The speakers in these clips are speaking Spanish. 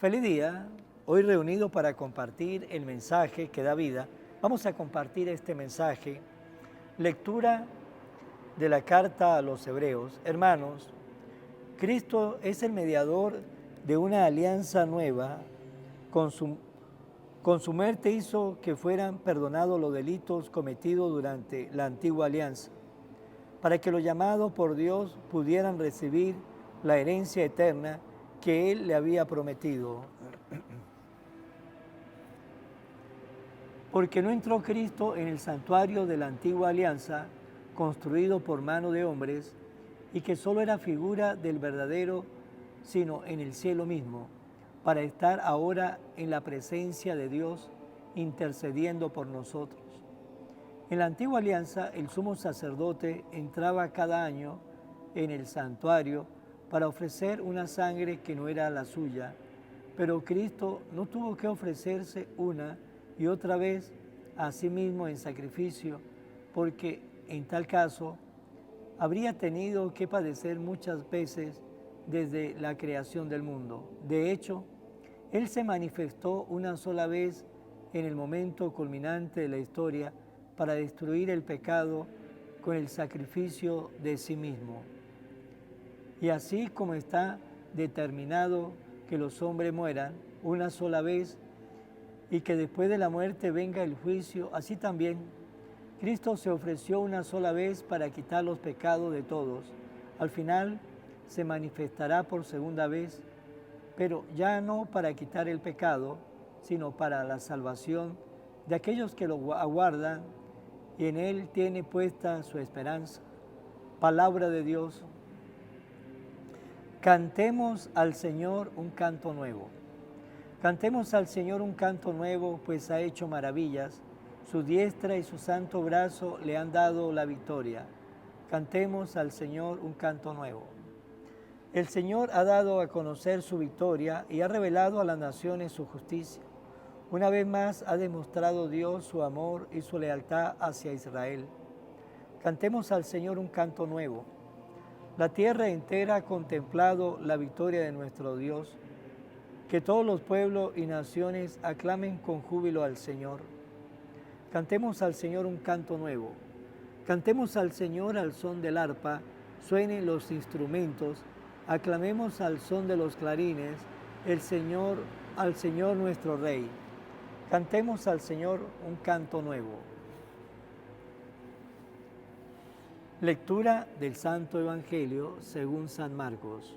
Feliz día, hoy reunido para compartir el mensaje que da vida. Vamos a compartir este mensaje, lectura de la carta a los Hebreos. Hermanos, Cristo es el mediador de una alianza nueva. Con su muerte hizo que fueran perdonados los delitos cometidos durante la antigua alianza, para que los llamados por Dios pudieran recibir la herencia eterna que Él le había prometido. Porque no entró Cristo en el santuario de la antigua alianza, construido por mano de hombres, y que solo era figura del verdadero, sino en el cielo mismo, para estar ahora en la presencia de Dios, intercediendo por nosotros. En la antigua alianza, el sumo sacerdote entraba cada año en el santuario para ofrecer una sangre que no era la suya, pero Cristo no tuvo que ofrecerse una y otra vez a sí mismo en sacrificio, porque en tal caso habría tenido que padecer muchas veces desde la creación del mundo. De hecho, Él se manifestó una sola vez en el momento culminante de la historia para destruir el pecado con el sacrificio de sí mismo. Y así como está determinado que los hombres mueran una sola vez y que después de la muerte venga el juicio, así también Cristo se ofreció una sola vez para quitar los pecados de todos. Al final se manifestará por segunda vez, pero ya no para quitar el pecado, sino para la salvación de aquellos que lo aguardan y en Él tiene puesta su esperanza. Palabra de Dios. Cantemos al Señor un canto nuevo. Cantemos al Señor un canto nuevo, pues ha hecho maravillas. Su diestra y su santo brazo le han dado la victoria. Cantemos al Señor un canto nuevo. El Señor ha dado a conocer su victoria y ha revelado a las naciones su justicia. Una vez más ha demostrado Dios su amor y su lealtad hacia Israel. Cantemos al Señor un canto nuevo. La tierra entera ha contemplado la victoria de nuestro Dios. Que todos los pueblos y naciones aclamen con júbilo al Señor. Cantemos al Señor un canto nuevo. Cantemos al Señor al son del arpa, suenen los instrumentos, aclamemos al son de los clarines, al Señor nuestro Rey. Cantemos al Señor un canto nuevo. Lectura del Santo Evangelio según San Marcos.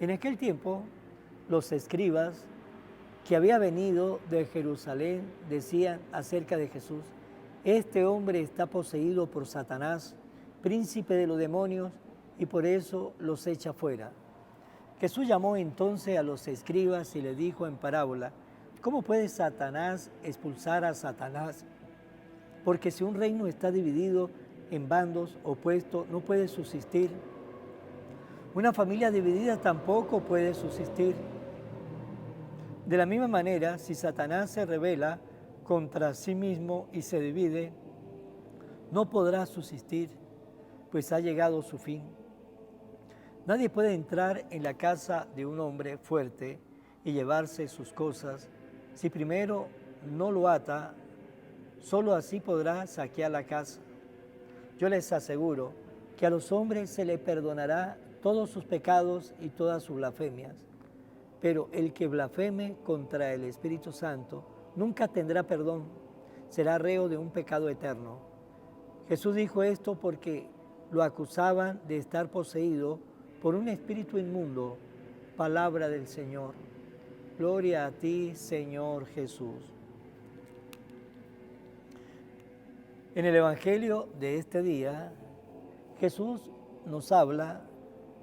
En aquel tiempo, los escribas que había venido de Jerusalén decían acerca de Jesús: este hombre está poseído por Satanás, príncipe de los demonios, y por eso los echa fuera. Jesús llamó entonces a los escribas y les dijo en parábola: ¿cómo puede Satanás expulsar a Satanás? Porque si un reino está dividido en bandos opuestos, no puede subsistir. Una familia dividida tampoco puede subsistir. De la misma manera, si Satanás se rebela contra sí mismo y se divide, no podrá subsistir, pues ha llegado su fin. Nadie puede entrar en la casa de un hombre fuerte y llevarse sus cosas si primero no lo ata. Solo así podrá saquear la casa. Yo les aseguro que a los hombres se les perdonará todos sus pecados y todas sus blasfemias, pero el que blasfeme contra el Espíritu Santo nunca tendrá perdón, será reo de un pecado eterno. Jesús dijo esto porque lo acusaban de estar poseído por un espíritu inmundo. Palabra del Señor. Gloria a ti, Señor Jesús. En el Evangelio de este día, Jesús nos habla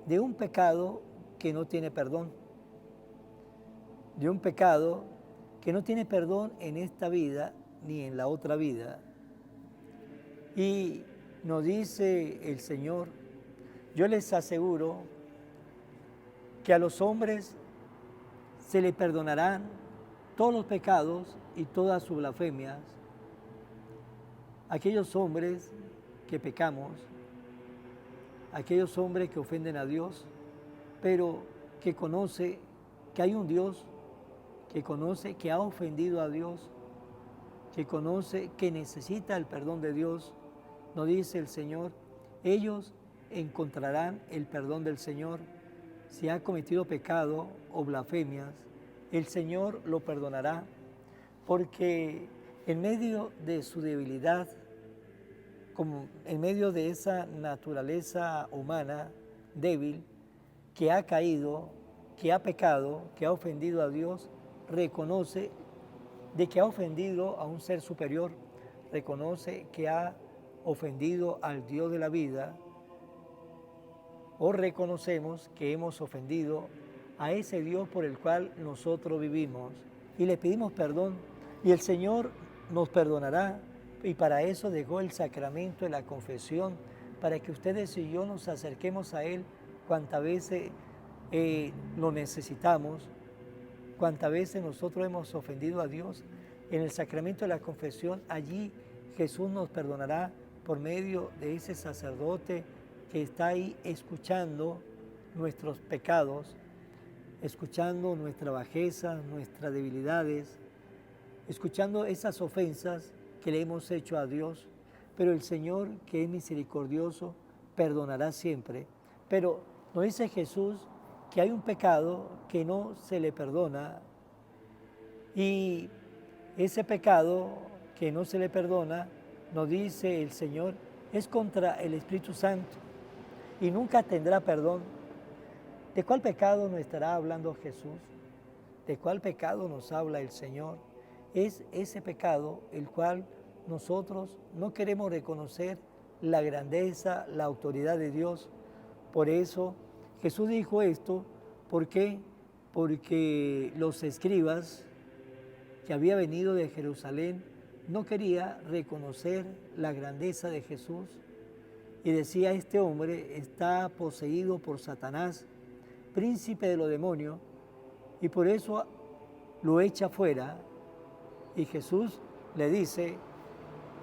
de un pecado que no tiene perdón, de un pecado que no tiene perdón en esta vida ni en la otra vida. Y nos dice el Señor: yo les aseguro que a los hombres se les perdonarán todos los pecados y todas sus blasfemias. Aquellos hombres que pecamos, aquellos hombres que ofenden a Dios, pero que conoce que hay un Dios que conoce que ha ofendido a Dios, que conoce que necesita el perdón de Dios. Nos dice el Señor, ellos encontrarán el perdón del Señor. Si ha cometido pecado o blasfemias, el Señor lo perdonará, porque en medio de su debilidad, como en medio de esa naturaleza humana débil, que ha caído, que ha pecado, que ha ofendido a Dios, reconoce de que ha ofendido a un ser superior, reconoce que ha ofendido al Dios de la vida, o reconocemos que hemos ofendido a ese Dios por el cual nosotros vivimos y le pedimos perdón y el Señor nos perdonará, y para eso dejó el sacramento de la confesión, para que ustedes y yo nos acerquemos a Él cuantas veces lo necesitamos, cuantas veces nosotros hemos ofendido a Dios. En el sacramento de la confesión, allí Jesús nos perdonará por medio de ese sacerdote que está ahí escuchando nuestros pecados, escuchando nuestra bajeza, nuestras debilidades, escuchando esas ofensas que le hemos hecho a Dios. Pero el Señor, que es misericordioso, perdonará siempre. Pero nos dice Jesús que hay un pecado que no se le perdona, y ese pecado que no se le perdona, nos dice el Señor, es contra el Espíritu Santo y nunca tendrá perdón. ¿De cuál pecado nos estará hablando Jesús? ¿De cuál pecado nos habla el Señor? Es ese pecado el cual nosotros no queremos reconocer la grandeza, la autoridad de Dios. Por eso Jesús dijo esto. ¿Por qué? Porque los escribas que había venido de Jerusalén no quería reconocer la grandeza de Jesús y decía, este hombre está poseído por Satanás, príncipe de los demonios, y por eso lo echa fuera. Y Jesús le dice,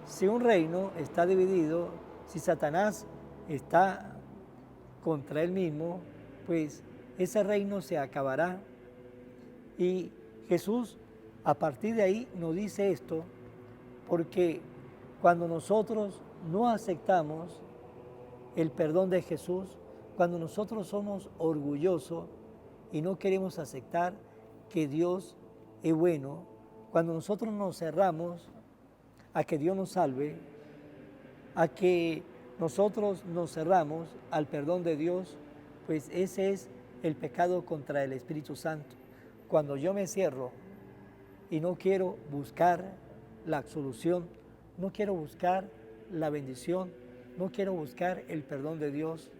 si un reino está dividido, si Satanás está contra él mismo, pues ese reino se acabará. Y Jesús a partir de ahí nos dice esto, porque cuando nosotros no aceptamos el perdón de Jesús, cuando nosotros somos orgullosos y no queremos aceptar que Dios es bueno, cuando nosotros nos cerramos a que Dios nos salve, a que nosotros nos cerramos al perdón de Dios, pues ese es el pecado contra el Espíritu Santo. Cuando yo me cierro y no quiero buscar la absolución, no quiero buscar la bendición, no quiero buscar el perdón de Dios.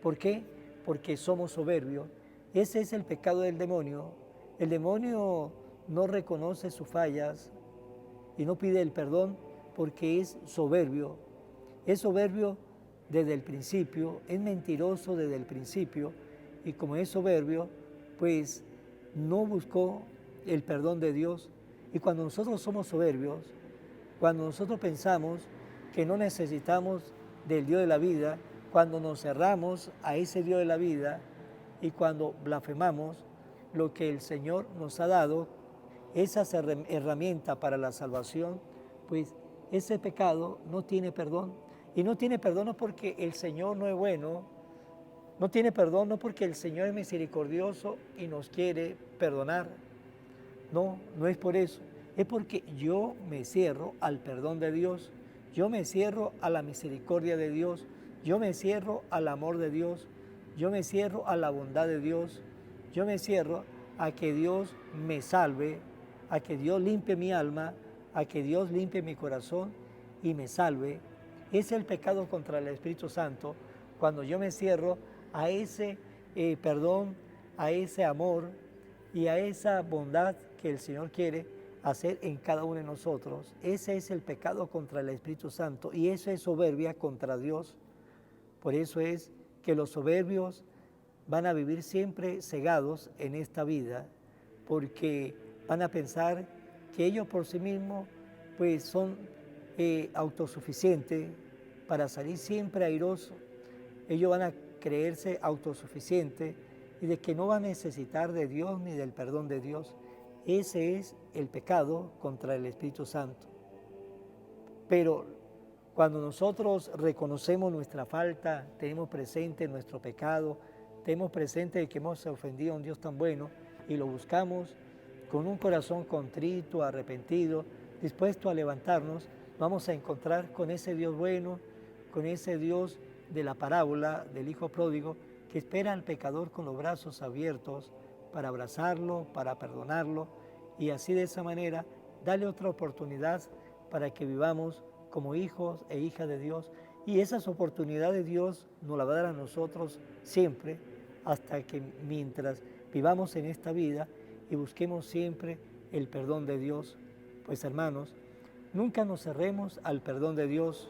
¿Por qué? Porque somos soberbios. Ese es el pecado del demonio. El demonio no reconoce sus fallas y no pide el perdón porque es soberbio. Es soberbio desde el principio, es mentiroso desde el principio, y como es soberbio, pues no buscó el perdón de Dios. Y cuando nosotros somos soberbios, cuando nosotros pensamos que no necesitamos del Dios de la vida, cuando nos cerramos a ese Dios de la vida y cuando blasfemamos lo que el Señor nos ha dado, esas herramientas para la salvación, pues ese pecado no tiene perdón. Y no tiene perdón no porque el Señor no es bueno, no tiene perdón no porque el Señor es misericordioso y nos quiere perdonar. No, no es por eso. Es porque yo me cierro al perdón de Dios, yo me cierro a la misericordia de Dios, yo me cierro al amor de Dios, yo me cierro a la bondad de Dios, yo me cierro a que Dios me salve, a que Dios limpie mi alma, a que Dios limpie mi corazón y me salve. Es el pecado contra el Espíritu Santo cuando yo me cierro a ese perdón, a ese amor y a esa bondad que el Señor quiere hacer en cada uno de nosotros. Ese es el pecado contra el Espíritu Santo y eso es soberbia contra Dios. Por eso es que los soberbios van a vivir siempre cegados en esta vida, porque van a pensar que ellos por sí mismos pues son autosuficientes para salir siempre airosos. Ellos van a creerse autosuficientes y de que no va a necesitar de Dios ni del perdón de Dios. Ese es el pecado contra el Espíritu Santo. Pero cuando nosotros reconocemos nuestra falta, tenemos presente nuestro pecado, tenemos presente que hemos ofendido a un Dios tan bueno y lo buscamos con un corazón contrito, arrepentido, dispuesto a levantarnos, vamos a encontrar con ese Dios bueno, con ese Dios de la parábola del Hijo Pródigo, que espera al pecador con los brazos abiertos para abrazarlo, para perdonarlo y así de esa manera darle otra oportunidad para que vivamos como hijos e hijas de Dios. Y esas oportunidades Dios nos las va a dar a nosotros siempre, hasta que mientras vivamos en esta vida y busquemos siempre el perdón de Dios. Pues hermanos, nunca nos cerremos al perdón de Dios,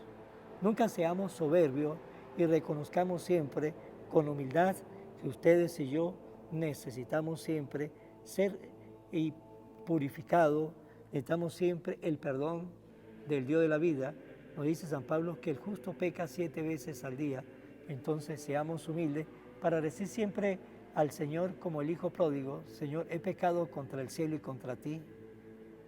nunca seamos soberbios y reconozcamos siempre con humildad que ustedes y yo necesitamos siempre ser purificados, necesitamos siempre el perdón del Dios de la vida. Nos dice San Pablo que el justo peca 7 veces al día, entonces seamos humildes para decir siempre al Señor como el Hijo Pródigo: Señor, he pecado contra el cielo y contra ti,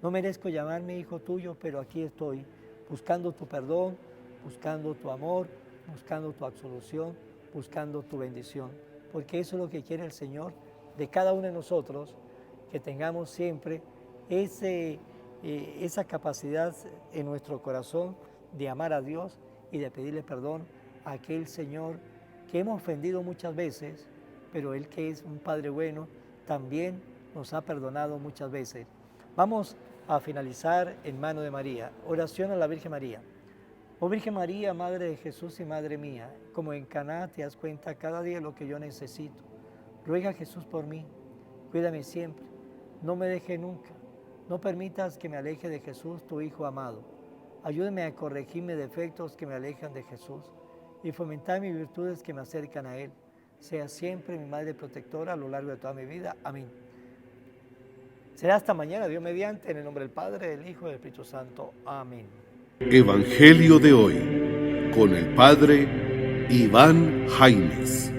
no merezco llamarme hijo tuyo, pero aquí estoy, buscando tu perdón, buscando tu amor, buscando tu absolución, buscando tu bendición, porque eso es lo que quiere el Señor de cada uno de nosotros, que tengamos siempre esa capacidad en nuestro corazón de amar a Dios y de pedirle perdón a aquel Señor que hemos ofendido muchas veces, pero Él, que es un Padre bueno, también nos ha perdonado muchas veces. Vamos a finalizar en mano de María. Oración a la Virgen María. Oh Virgen María, Madre de Jesús y Madre mía, como en Caná te das cuenta cada día lo que yo necesito. Ruega a Jesús por mí, cuídame siempre, no me deje nunca, no permitas que me aleje de Jesús, tu Hijo amado. Ayúdame a corregir mis defectos que me alejan de Jesús y fomentar mis virtudes que me acercan a Él. Sea siempre mi Madre protectora a lo largo de toda mi vida. Amén. Será hasta mañana, Dios mediante, en el nombre del Padre, del Hijo y del Espíritu Santo. Amén. Evangelio de hoy, con el Padre Iván Jaimes.